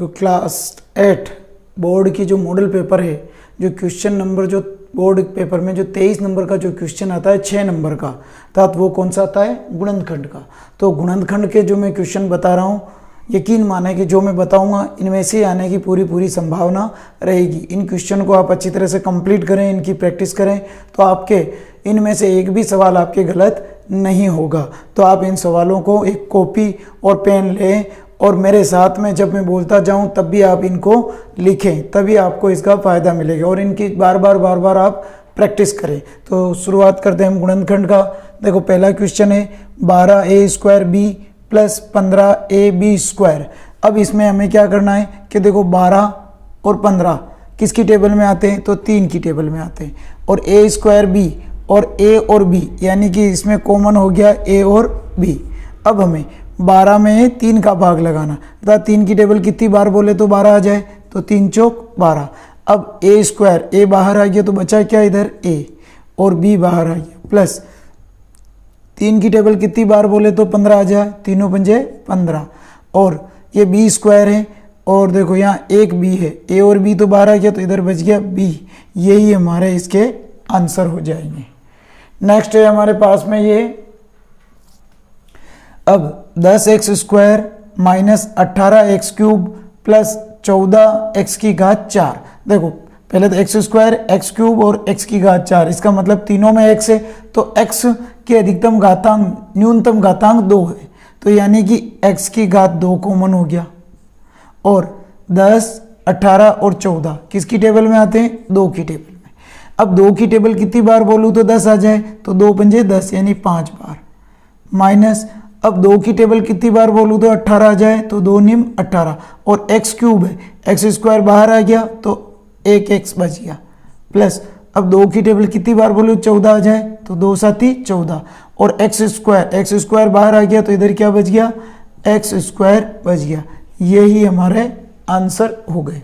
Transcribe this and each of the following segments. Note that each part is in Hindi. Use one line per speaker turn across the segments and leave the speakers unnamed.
क्लास 8 बोर्ड की जो मॉडल पेपर है, जो क्वेश्चन नंबर जो बोर्ड पेपर में जो 23 नंबर का जो क्वेश्चन आता है 6 नंबर का, अर्थात वो कौन सा आता है, गुणनखंड का। तो गुणनखंड के जो मैं क्वेश्चन बता रहा हूँ, यकीन माने कि जो मैं बताऊंगा इनमें से आने की पूरी संभावना रहेगी। इन क्वेश्चन को आप अच्छी तरह से कंप्लीट करें, इनकी प्रैक्टिस करें, तो आपके इनमें से एक भी सवाल आपके गलत नहीं होगा। तो आप इन सवालों को एक कॉपी और पेन लें और मेरे साथ में जब मैं बोलता जाऊं तब भी आप इनको लिखें, तभी आपको इसका फ़ायदा मिलेगा। और इनकी बार बार आप प्रैक्टिस करें। तो शुरुआत करते हैं हम गुणनखंड का। देखो पहला क्वेश्चन है 12a² प्लस 15ab²। अब इसमें हमें क्या करना है कि देखो 12 और 15 किसकी टेबल में आते हैं, तो 3 की टेबल में आते हैं। और a² और a और b, यानी कि इसमें कॉमन हो गया a और b। अब हमें 12 में 3 का भाग लगाना, अर्थात 3 की टेबल कितनी बार बोले तो 12 आ जाए, तो 3 चौक 12। अब a² बाहर आ गया तो बचा क्या इधर a, और b बाहर आ गया, प्लस 3 की टेबल कितनी बार बोले तो 15 आ जाए, तीनों पंजे 15। और ये b² है, और देखो यहाँ एक b है, a और b तो बाहर आ गया तो इधर बच गया b। यही हमारे इसके आंसर हो जाएंगे। नेक्स्ट है हमारे पास में ये, अब 10x² minus 18x³ plus 14x⁴। देखो पहले तो x² x³ और x⁴, इसका मतलब तीनों में x है, तो x के अधिकतम घातांक न्यूनतम घातांक 2 है, तो यानी कि x⁴ कॉमन हो गया। और 10, 18 और 14 किसकी टेबल में आते हैं, 2 की टेबल में। अब 2 की टेबल कितनी बार बोलूँ तो 10 आ जाए, तो 2 पंजे 10 यानी 5 बार। माइनस अब 2 की टेबल कितनी बार बोलूँ तो 18 आ जाए, तो 2 निम 18। और x³ है, x² बाहर आ गया तो 1x बच गया। प्लस अब 2 की टेबल कितनी बार बोलूँ 14 आ जाए, तो 2 साथी 14। और x² बाहर आ गया तो इधर क्या बच गया, x² बच गया। यही हमारे आंसर हो गए।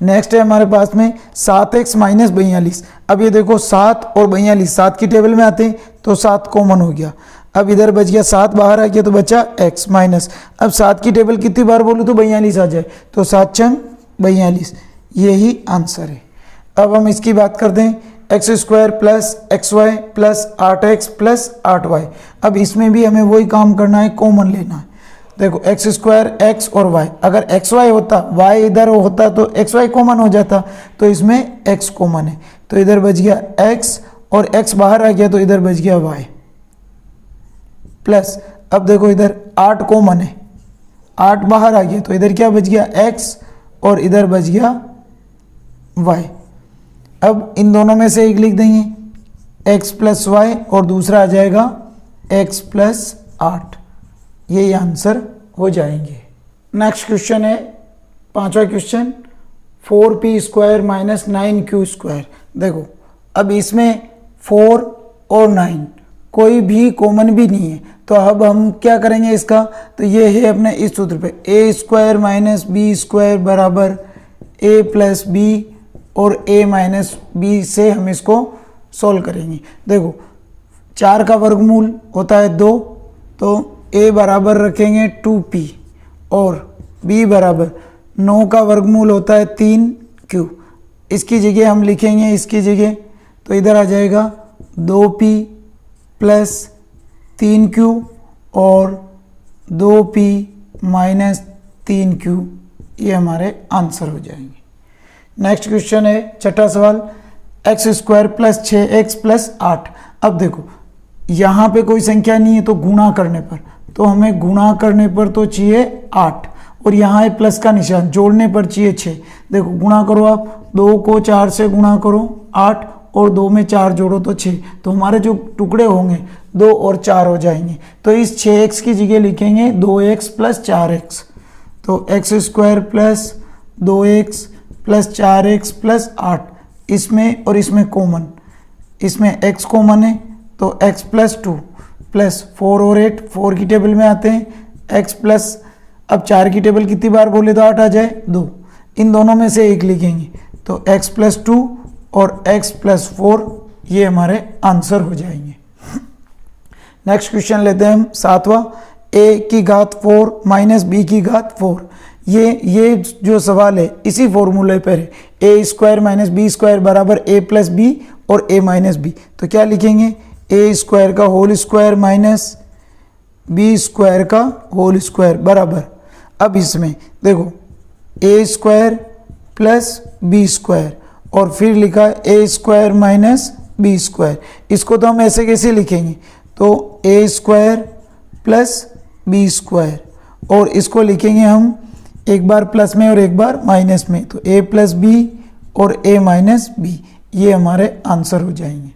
नेक्स्ट है हमारे पास में 7x माइनस 42। अब ये देखो 7 और 42 7 की टेबल में आते हैं, तो 7 कॉमन हो गया। अब इधर बच गया 7 बाहर आ गया तो बचा x माइनस, अब 7 की टेबल कितनी बार बोलूँ तो 42 आ जाए, तो 7 छंग 42। यही आंसर है। अब हम इसकी बात करते हैं, x² plus xy plus 8x plus 8y। अब इसमें भी हमें वही काम करना है, कॉमन लेना है। देखो x² x और y, अगर xy होता y इधर होता तो xy कॉमन हो जाता, तो इसमें x कॉमन है, तो इधर बच गया x और x बाहर आ गया तो इधर बच गया y। प्लस अब देखो इधर 8 कॉमन है, 8 बाहर आ गया तो इधर क्या बच गया x और इधर बच गया y। अब इन दोनों में से एक लिख देंगे, x प्लस y और दूसरा आ जाएगा x प्लस 8। यही आंसर हो जाएंगे। नेक्स्ट क्वेश्चन है 5वां क्वेश्चन, 4p² माइनस 9q²। देखो अब इसमें 4 और 9 कोई भी कॉमन भी नहीं है, तो अब हम क्या करेंगे इसका, तो ये है अपने इस सूत्र पे, a² माइनस b² बराबर a प्लस b और a माइनस b से हम इसको सॉल्व करेंगे। देखो 4 का वर्गमूल होता है 2, तो a बराबर रखेंगे 2p और b बराबर 9 का वर्गमूल होता है 3q। इसकी जगह हम लिखेंगे, इसकी जगह तो इधर आ जाएगा 2p प्लस 3q और 2p माइनस 3q। ये हमारे आंसर हो जाएंगे। नेक्स्ट क्वेश्चन है 6वां सवाल, x² प्लस 6x प्लस 8। अब देखो यहाँ पे कोई संख्या नहीं है, तो गुणा करने पर, तो हमें गुणा करने पर तो चाहिए 8, और यहाँ है प्लस का निशान, जोड़ने पर चाहिए 6। देखो गुणा करो, आप 2 को 4 से गुणा करो 8, और 2 में 4 जोड़ो तो 6, तो हमारे जो टुकड़े होंगे 2 और 4 हो जाएंगे। तो इस 6x की जगह लिखेंगे 2x प्लस 4x, तो x² plus 2x plus 4x plus 8। इसमें और इसमें कॉमन, इसमें x कॉमन है तो x प्लस 2 प्लस 4 और 8 4 की टेबल में आते हैं, x प्लस, अब 4 की टेबल कितनी बार बोले तो 8 आ जाए, 2। इन दोनों में से एक लिखेंगे, तो x प्लस 2 और x प्लस 4, ये हमारे आंसर हो जाएंगे। नेक्स्ट क्वेश्चन लेते हैं हम 7वां, ए की घात 4 माइनस बी की घात 4। ये जो सवाल है इसी फॉर्मूले पर है, ए स्क्वायर माइनस बी स्क्वायर बराबर ए प्लस बी और ए माइनस बी। तो क्या लिखेंगे, ए स्क्वायर का whole square minus b square का होल स्क्वायर बराबर, अब इसमें देखो a square plus b square और फिर लिखा a square minus b square. इसको तो हम ऐसे कैसे लिखेंगे, तो a square plus b square और इसको लिखेंगे हम एक बार प्लस में और एक बार माइनस में, तो ए प्लस बी और ए माइनस बी, ये हमारे आंसर हो जाएंगे।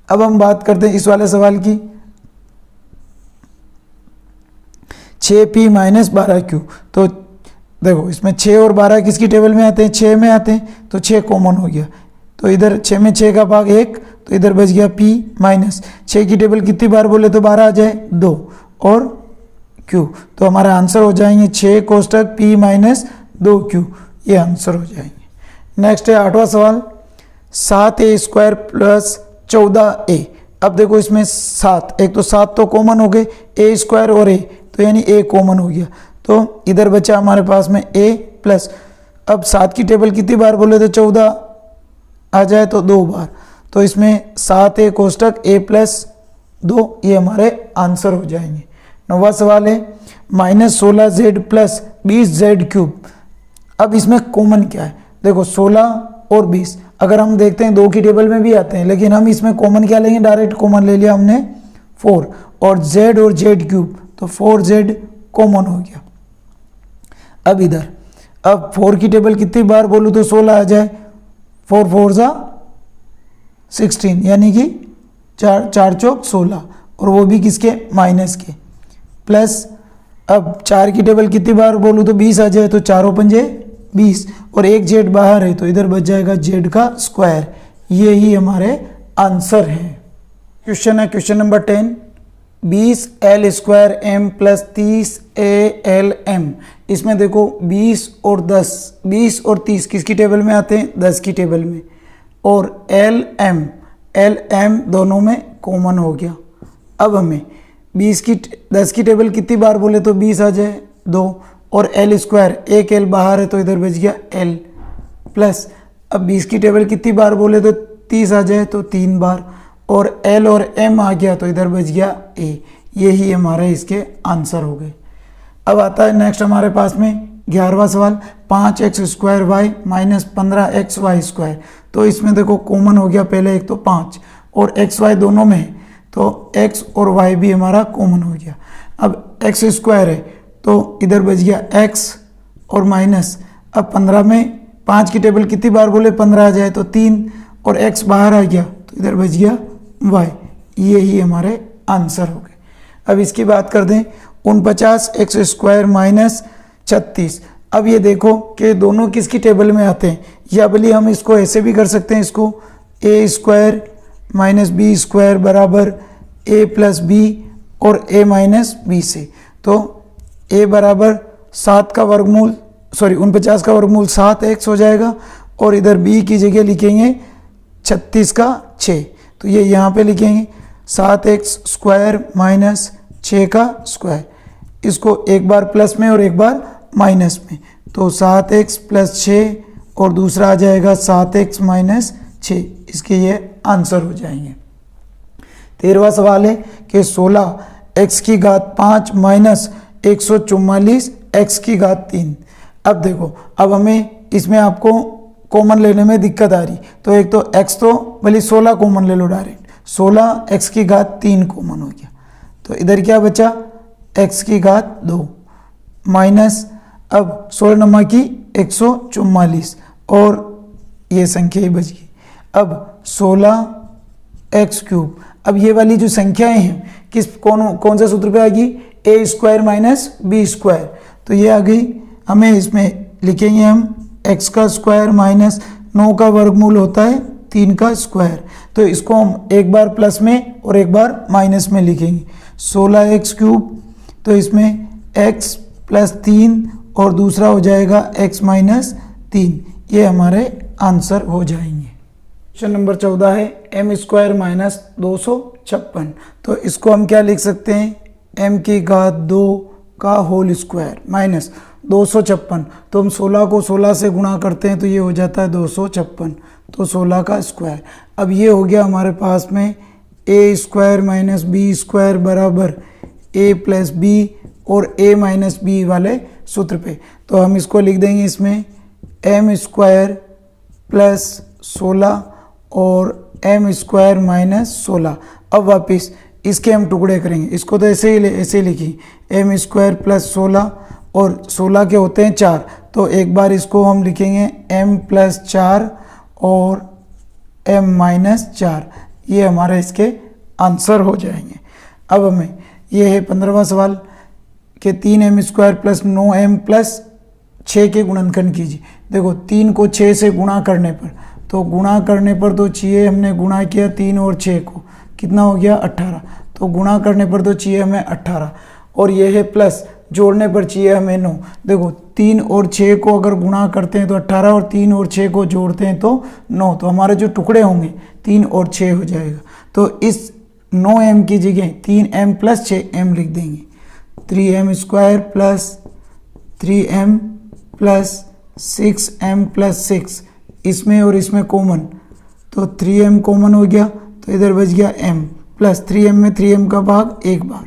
अब हम बात करते हैं इस वाले सवाल की, 6p माइनस 12q। तो देखो इसमें 6 और 12 किसकी टेबल में आते हैं, 6 में आते हैं, तो 6 कॉमन हो गया, तो इधर 6 में 6 का भाग 1, तो इधर बच गया p माइनस 6 की टेबल कितनी बार बोले तो 12 आ जाए 2 और q, तो हमारा आंसर हो जाएंगे 6 कोष्टक p माइनस 2q, ये आंसर हो जाएंगे। नेक्स्ट है 8वां सवाल, 7a स्क्वायर प्लस 14a। अब देखो इसमें 7, एक तो 7 तो कॉमन हो गए, a स्क्वायर और a, तो यानी a कॉमन हो गया, तो इधर बचा हमारे पास में a प्लस, अब 7 की टेबल कितनी बार बोले तो 14 आ जाए तो 2 बार, तो इसमें 7a कोष्टक a प्लस 2, ये हमारे आंसर हो जाएंगे। 9वां सवाल है minus 16z plus 20z cube. अब इसमें कॉमन क्या है, देखो 16 और 20 अगर हम देखते हैं 2 की टेबल में भी आते हैं, लेकिन हम इसमें कॉमन क्या लेंगे, डायरेक्ट कॉमन ले लिया हमने 4 और z क्यूब, तो 4z कॉमन हो गया। अब इधर अब 4 की टेबल कितनी बार बोलूँ तो 16 आ जाए, 4 4 जा 16, यानी कि 4 चौक 16 और वो भी किसके, माइनस के, प्लस अब 4 की टेबल कितनी बार बोलूँ तो 20 आ जाए, तो 4 पंजे 20 और एक जेड बाहर है, तो इधर बच जाएगा जेड का स्क्वायर, ये ही हमारे आंसर है। क्वेश्चन है question number 10, 20l square m plus 30al m। इसमें देखो 20 और 10, 20 और 30 किसकी टेबल में आते हैं, 10 की टेबल में, और l m दोनों में कॉमन हो गया। अब हमें 10 की टेबल कितनी बार बोले तो 20 आ जाए 2 और l स्क्वायर, एक l बाहर है तो इधर बच गया l प्लस, अब 20 की टेबल कितनी बार बोले तो 30 आ जाए तो 3 बार और l और m आ गया तो इधर बच गया a, ये ही हमारे इसके आंसर हो गए। अब आता है नेक्स्ट हमारे पास में 11वां सवाल, 5x square y minus 15x y square. तो इसमें देखो कॉमन हो गया, पहले एक तो 5 और x y दोनों में है, तो x और y भी हमारा कॉमन हो गया। अब x स्क्वायर है तो इधर बच गया x और माइनस, अब 15 में 5 की टेबल कितनी बार बोले 15 आ जाए तो 3 और x बाहर आ गया तो इधर बच गया y, ये ही हमारे आंसर हो गए। अब इसकी बात कर दें 49x स्क्वायर माइनस 36। अब ये देखो कि दोनों किसकी टेबल में आते हैं, या भले हम इसको ऐसे भी कर सकते हैं, इसको a square minus b square बराबर a प्लस बी और a माइनस बी से, तो a बराबर 7 का वर्गमूल 49 का वर्गमूल 7x हो जाएगा और इधर b की जगह लिखेंगे 36 का 6, तो ये यहाँ पे लिखेंगे 7x स्क्वायर माइनस 6 का स्क्वायर, इसको एक बार प्लस में और एक बार माइनस में, तो 7x प्लस 6 और दूसरा आ जाएगा 7x माइनस 6, इसके ये आंसर हो जाएंगे। 13वां सवाल है कि 16x की घात 5 माइनस 144 x की घात 3। अब देखो, अब हमें इसमें आपको कॉमन लेने में दिक्कत आ रही, तो एक तो x तो भले 16 कॉमन ले लो डायरेक्ट, 16 x की घात 3 कॉमन हो गया, तो इधर क्या बचा x की घात 2 माइनस, अब 16 नमा की 144 और ये संख्या ही बच गई। अब 16x क्यूब, अब ये वाली जो संख्याएं हैं किस कौन सा सूत्र पे आएगी, a square minus b square, तो ये आ गई। हमें इसमें लिखेंगे हम x का स्क्वायर माइनस 9 का वर्गमूल होता है 3 का स्क्वायर, तो इसको हम एक बार प्लस में और एक बार माइनस में लिखेंगे 16x क्यूब, तो इसमें x प्लस 3 और दूसरा हो जाएगा x माइनस 3, ये हमारे आंसर हो जाएंगे। क्वेश्चन नंबर 14 है m स्क्वायर माइनस 256, तो इसको हम क्या लिख सकते हैं, m की घात 2 का होल स्क्वायर माइनस 256। तो हम 16 को 16 से गुणा करते हैं तो ये हो जाता है 256, तो 16 का स्क्वायर। अब ये हो गया हमारे पास में a square minus b square बराबर a प्लस बी और a माइनस बी वाले सूत्र पे। तो हम इसको लिख देंगे इसमें m स्क्वायर प्लस 16 और m स्क्वायर माइनस 16। अब वापस इसके हम टुकड़े करेंगे, इसको तो ऐसे ही लिखी m स्क्वायर प्लस 16 और 16 के होते हैं 4, तो एक बार इसको हम लिखेंगे m प्लस 4 और m माइनस 4, ये हमारे इसके आंसर हो जाएंगे। अब हमें ये है 15वां सवाल कि 3m square plus 9m plus 6 के गुणनखंड कीजिए। देखो 3 को 6 से गुणा करने पर, तो गुणा करने पर तो चाहिए, हमने गुणा किया 3 और 6 को, कितना हो गया 18, तो गुणा करने पर तो चाहिए हमें 18, और ये है प्लस, जोड़ने पर चाहिए हमें 9। देखो 3 और 6 को अगर गुणा करते हैं तो 18 और 3 और 6 को जोड़ते हैं तो 9, तो हमारे जो टुकड़े होंगे 3 और 6 हो जाएगा। तो इस 9m की जगह 3m प्लस 6m लिख देंगे, 3m square plus 3m plus 6m plus 6, इसमें और इसमें कॉमन, तो 3m कॉमन हो गया तो इधर बच गया m, प्लस 3m में 3m का भाग एक बार,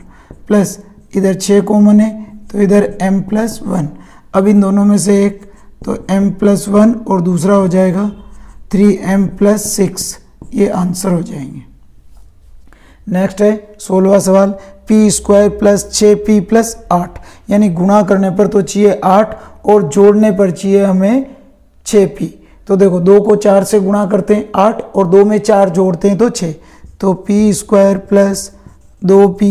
प्लस इधर 6 कॉमन है तो इधर m प्लस 1। अब इन दोनों में से एक, तो m प्लस 1 और दूसरा हो जाएगा 3m प्लस 6, ये आंसर हो जाएंगे। नेक्स्ट है 16वां सवाल, P square plus 6p plus 8, यानी गुणा करने पर तो चाहिए 8 और जोड़ने पर चाहिए हमें 6p। तो देखो 2 को 4 से गुणा करते हैं 8 और 2 में 4 जोड़ते हैं तो 6, तो p square plus 2p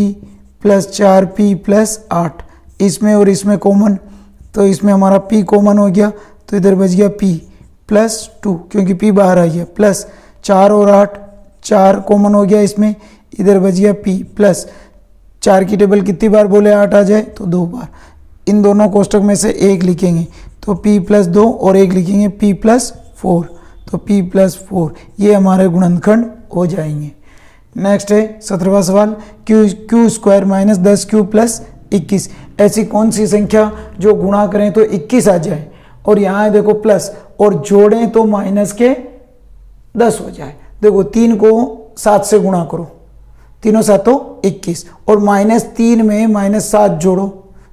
plus 4p plus 8, इसमें और इसमें कॉमन, तो इसमें हमारा p कॉमन हो गया तो इधर बच गया p प्लस 2, क्योंकि p बाहर आ गया, प्लस 4 और 8, 4 कॉमन हो गया इसमें, इधर बच गया p प्लस 4 की टेबल कितनी बार बोले 8 आ जाए तो 2 बार, इन दोनों कोष्टक में से एक लिखेंगे तो p प्लस 2 और एक लिखेंगे p प्लस 4, तो p प्लस 4, ये हमारे गुणनखंड हो जाएंगे। नेक्स्ट है 17वां सवाल, Q square minus 10q plus 21, ऐसी कौन सी संख्या जो गुणा करें तो 21 आ जाए, और यहाँ देखो प्लस और जोड़ें तो माइनस के 10 हो जाए। देखो 3 को 7 से गुणा करो, तीनों 7 तो 21, और -3 में -7 जोड़ो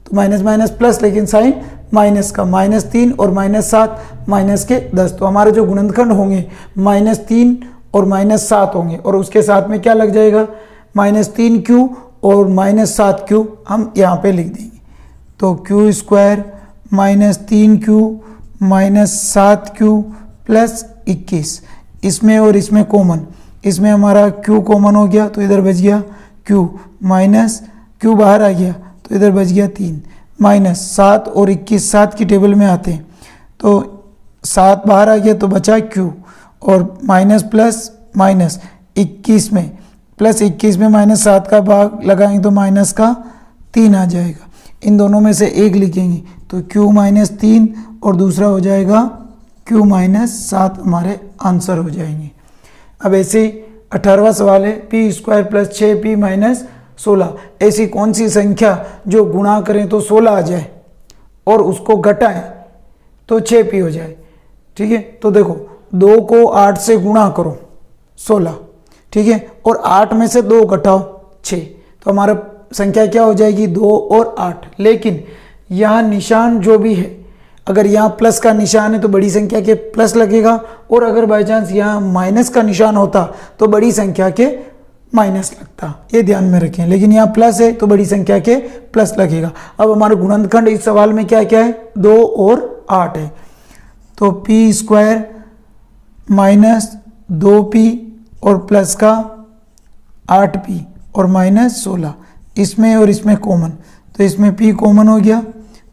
तो माइनस माइनस प्लस, लेकिन साइन माइनस का, -3 और -7 माइनस के 10, तो हमारे जो गुणनखंड होंगे -3 और -7 होंगे, और उसके साथ में क्या लग जाएगा -3q और -7q हम यहाँ पे लिख देंगे। तो q square -3q -7q plus 21, इसमें और इसमें कॉमन, इसमें हमारा q कॉमन हो गया तो इधर बच गया q, माइनस q बाहर आ गया तो इधर बच गया 3, -7 और 21 7 की टेबल में आते हैं, तो 7 बाहर आ गया तो बचा q, और माइनस प्लस माइनस 21 में, प्लस 21 में -7 का भाग लगाएंगे तो माइनस का 3 आ जाएगा, इन दोनों में से एक लिखेंगे तो q -3 और दूसरा हो जाएगा q -7, हमारे आंसर हो जाएंगे। अब ऐसे 18वां सवाल है, P square plus 6p minus 16, ऐसी कौन सी संख्या जो गुणा करें तो 16 आ जाए और उसको घटाएं तो 6p हो जाए। ठीक है, तो देखो 2 को 8 से गुणा करो 16, ठीक है, और 8 में से 2 घटाओ 6, तो हमारा संख्या क्या हो जाएगी 2 और 8। लेकिन यहाँ निशान जो भी है, अगर यहाँ प्लस का निशान है तो बड़ी संख्या के प्लस लगेगा, और अगर बाई चांस यहाँ माइनस का निशान होता तो बड़ी संख्या के माइनस लगता, ये ध्यान में रखें। लेकिन यहाँ प्लस है तो बड़ी संख्या के प्लस लगेगा। अब हमारा गुणनखंड इस सवाल में क्या क्या है 2 और 8 है, तो p स्क्वायर माइनस 2p और प्लस का 8p और -16, इसमें और इसमें कॉमन, तो इसमें p कॉमन हो गया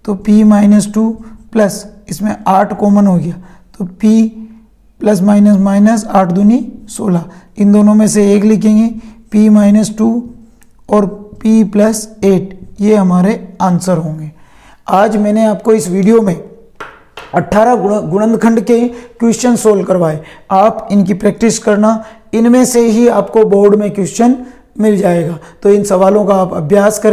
तो p -2 प्लस इसमें 8 कॉमन हो गया तो p प्लस माइनस माइनस 8 दूनी 16, इन दोनों में से एक लिखेंगे p -2 और p प्लस 8, ये हमारे आंसर होंगे। आज मैंने आपको इस वीडियो में 18 गुणनखंड के क्वेश्चन सोल्व करवाए, आप इनकी प्रैक्टिस करना, इनमें से ही आपको बोर्ड में क्वेश्चन मिल जाएगा, तो इन सवालों का आप अभ्यास करें।